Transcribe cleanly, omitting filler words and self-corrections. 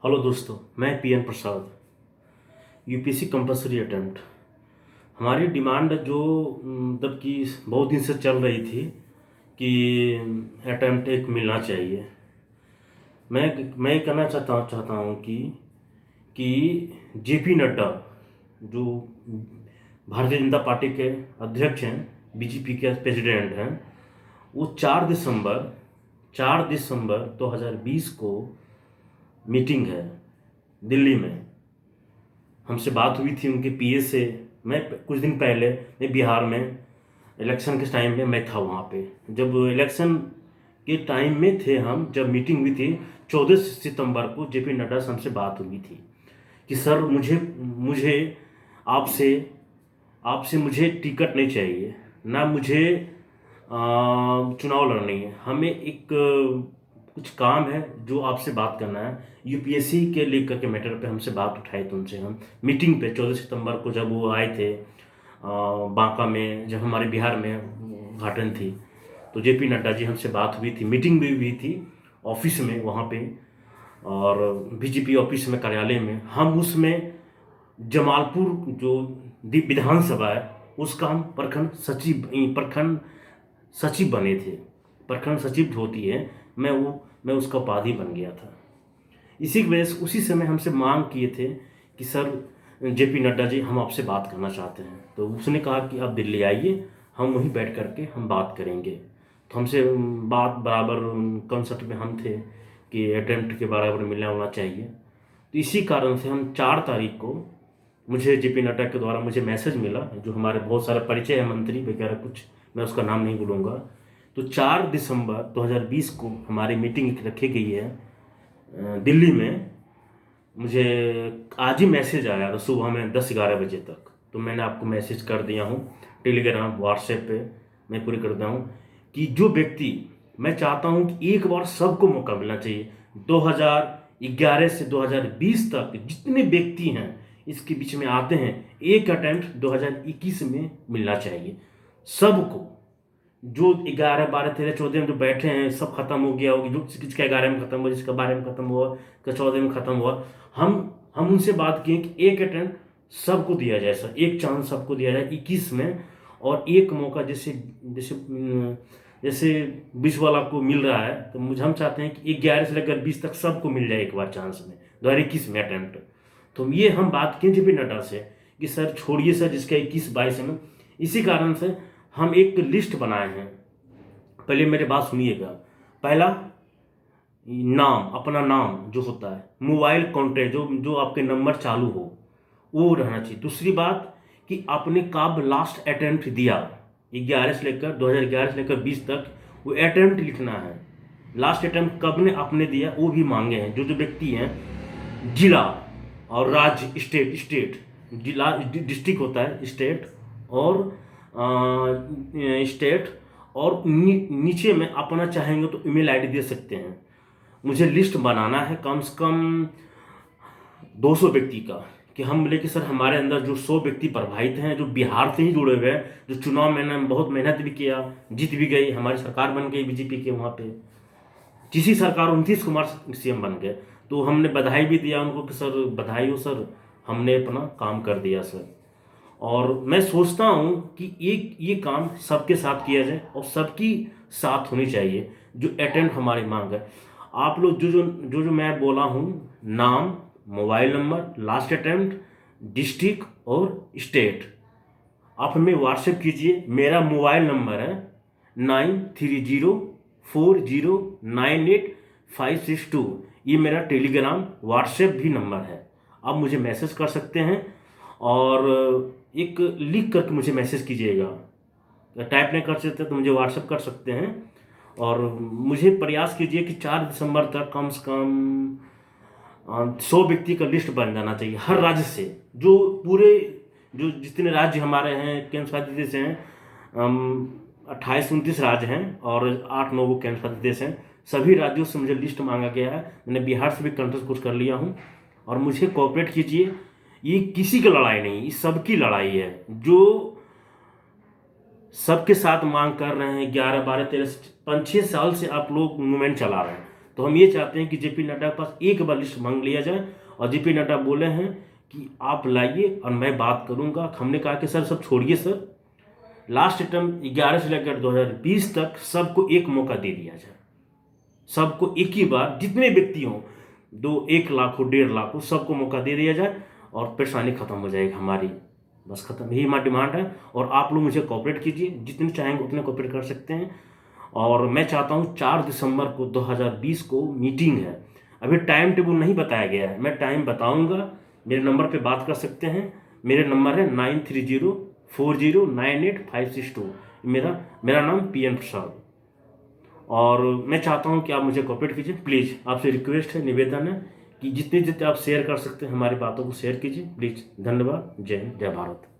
Hello दोस्तों, मैं PN प्रसाद। UPSC compulsory attempt हमारी डिमांड जो मतलब कि बहुत दिन से चल रही थी कि अटेम्प्ट एक मिलना चाहिए। मैं कहना चाहता हूँ कि जेपी नड्डा जो भारतीय जनता पार्टी के अध्यक्ष हैं, बीजेपी के प्रेसिडेंट हैं, वो 4 दिसंबर 2020 को मीटिंग है दिल्ली में। हमसे बात हुई थी उनके पीए से। मैं कुछ दिन पहले मैं बिहार में इलेक्शन के टाइम में मैं था वहाँ पे। जब इलेक्शन के टाइम में थे हम, जब मीटिंग हुई थी 14 सितंबर को, जेपी नड्डा से हमसे बात हुई थी कि सर मुझे मुझे आपसे आपसे मुझे टिकट नहीं चाहिए, ना मुझे चुनाव लड़नी है। हमें एक कुछ काम है जो आपसे बात करना है। यूपीएससी के लेकर के मैटर पे हमसे बात उठाई तुमसे। हम मीटिंग पे 14 सितंबर को जब वो आए थे बांका में, जब हमारे बिहार में घाटन थी, तो जेपी नड्डा जी हमसे बात हुई थी, मीटिंग भी हुई थी ऑफिस में वहाँ पे, और बीजेपी ऑफिस में, कार्यालय में। हम उसमें जमालपुर जो विधानसभा है उसका हम प्रखंड सचिव बने थे। प्रखंड सचिव जो होती है, मैं उसका उपाधि बन गया था। इसी की वजह से उसी समय हमसे मांग किए थे कि सर जेपी नड्डा जी, हम आपसे बात करना चाहते हैं। तो उसने कहा कि आप दिल्ली आइए, हम वहीं बैठ करके हम बात करेंगे। तो हमसे बात बराबर कंसर्ट में हम थे कि अटेम्प्ट के बराबर मिलना होना चाहिए। तो इसी कारण से हम 4 तारीख को, मुझे जेपी नड्डा के द्वारा मुझे मैसेज मिला, जो हमारे बहुत सारे परिचय है, मंत्री वगैरह कुछ, मैं उसका नाम नहीं बोलूँगा। तो 4 दिसंबर 2020 को हमारी मीटिंग रखी गई है दिल्ली में। मुझे आज ही मैसेज आया था सुबह में 10-11 बजे तक। तो मैंने आपको मैसेज कर दिया हूँ टेलीग्राम व्हाट्सएप पे, मैं पूरी कर दिया हूँ कि जो व्यक्ति, मैं चाहता हूँ कि एक बार सबको मौका मिलना चाहिए। 2011 से 2020 तक जितने व्यक्ति हैं इसके बीच में आते हैं, एक अटेम्प्ट 2021 में मिलना चाहिए सबको। जो 11, 12, 13, 14 में जो बैठे हैं सब खत्म हो गया होगी, जो किसका 11 में खत्म हुआ, जिसका 12 में खत्म हुआ, किसका 14 में खत्म हुआ। हम उनसे बात किए कि एक अटेम्प्ट सबको दिया जाए सर, एक चांस सबको दिया जाए 21 में, और एक मौका जैसे जैसे जैसे 20 वाला को मिल रहा है, तो मुझे हम चाहते हैं कि 11 से लेकर 20 तक सबको मिल जाए एक बार चांस में, 2021 में अटेम्प्ट। तो ये हम बात किए जेपी नड्डा से कि सर छोड़िए सर जिसका 21-22 में। इसी कारण से हम एक लिस्ट बनाए हैं। पहले मेरे बात सुनिएगा। पहला, नाम, अपना नाम जो होता है, मोबाइल कॉन्टैक्ट जो जो आपके नंबर चालू हो वो रहना चाहिए। दूसरी बात कि आपने कब लास्ट अटेम्प्ट दिया, 2011 से लेकर 20 तक वो अटेम्प्ट लिखना है। लास्ट अटेम्प्ट कब ने आपने दिया वो भी मांगे हैं। जो व्यक्ति हैं, जिला और राज्य, स्टेट, जिला डिस्ट्रिक्ट होता है, स्टेट और स्टेट, और नीचे में अपना चाहेंगे तो ईमेल आईडी दे सकते हैं। मुझे लिस्ट बनाना है कम से कम 200 व्यक्ति का, कि हम बोले कि सर हमारे अंदर जो 100 व्यक्ति प्रभावित हैं, जो बिहार से ही जुड़े हुए हैं, जो चुनाव में बहुत मेहनत भी किया, जीत भी गई, हमारी सरकार बन गई बीजेपी के वहाँ पे, जिसी सरकार 29 कुमार सीएम बन गए। तो हमने बधाई भी दिया उनको कि सर बधाई हो सर, हमने अपना काम कर दिया सर। और मैं सोचता हूँ कि एक ये काम सबके साथ किया जाए और सबकी साथ होनी चाहिए। जो अटेम्प्ट हमारी मांग है, आप लोग जो मैं बोला हूँ, नाम, mobile number, last attempt, district और स्टेट, आप हमें व्हाट्सएप कीजिए। मेरा मोबाइल नंबर है 9304098562। ये मेरा टेलीग्राम व्हाट्सएप भी नंबर है, आप मुझे मैसेज कर सकते हैं। और एक लिख करके मुझे मैसेज कीजिएगा, टाइप नहीं कर सकते तो मुझे व्हाट्सएप कर सकते हैं। और मुझे प्रयास कीजिए कि 4 दिसंबर तक कम से कम 100 व्यक्ति का लिस्ट बन जाना चाहिए हर राज्य से। जो पूरे जो जितने राज्य हमारे हैं, केंद्र शासित प्रदेश हैं, 28-29 राज्य हैं और 8-9 वो केंद्र शासित प्रदेश हैं। सभी राज्यों से मुझे लिस्ट मांगा गया है। मैंने बिहार से भी कंटेस्ट कुछ कर लिया हूँ, और मुझे कोऑपरेट कीजिए। ये किसी की लड़ाई नहीं, ये सबकी लड़ाई है। जो सबके साथ मांग कर रहे हैं, 11, 12, 13, 5-6 साल से आप लोग मूवमेंट चला रहे हैं, तो हम ये चाहते हैं कि जेपी नड्डा के पास एक बार लिस्ट मांग लिया जाए, और जेपी नड्डा बोले हैं कि आप लाइए और मैं बात करूंगा। हमने कहा कि सर सब छोड़िए सर, लास्ट टर्म 11 से लेकर 2020 तक सबको एक मौका दे दिया जाए, सबको एक ही बार, जितने व्यक्ति हों, 1 लाख हो 1.5 लाख हो, सबको मौका दे दिया जाए और परेशानी खत्म हो जाएगी हमारी। बस खत्म, यही हमारी डिमांड है। और आप लोग मुझे कोऑपरेट कीजिए, जितने चाहेंगे उतने कोऑपरेट कर सकते हैं। और मैं चाहता हूँ 4 दिसंबर को 2020 को मीटिंग है। अभी टाइम टेबल नहीं बताया गया है, मैं टाइम बताऊंगा। मेरे नंबर पे बात कर सकते हैं। मेरे नंबर है 9304098562। मेरा नाम पीएन प्रसाद। और मैं चाहता हूं कि आप मुझे कोऑपरेट कीजिए प्लीज़। आपसे रिक्वेस्ट है, निवेदन है कि जितने जितने आप शेयर कर सकते हैं हमारी बातों को शेयर कीजिए प्लीज़। धन्यवाद। जय हिंद, जय भारत।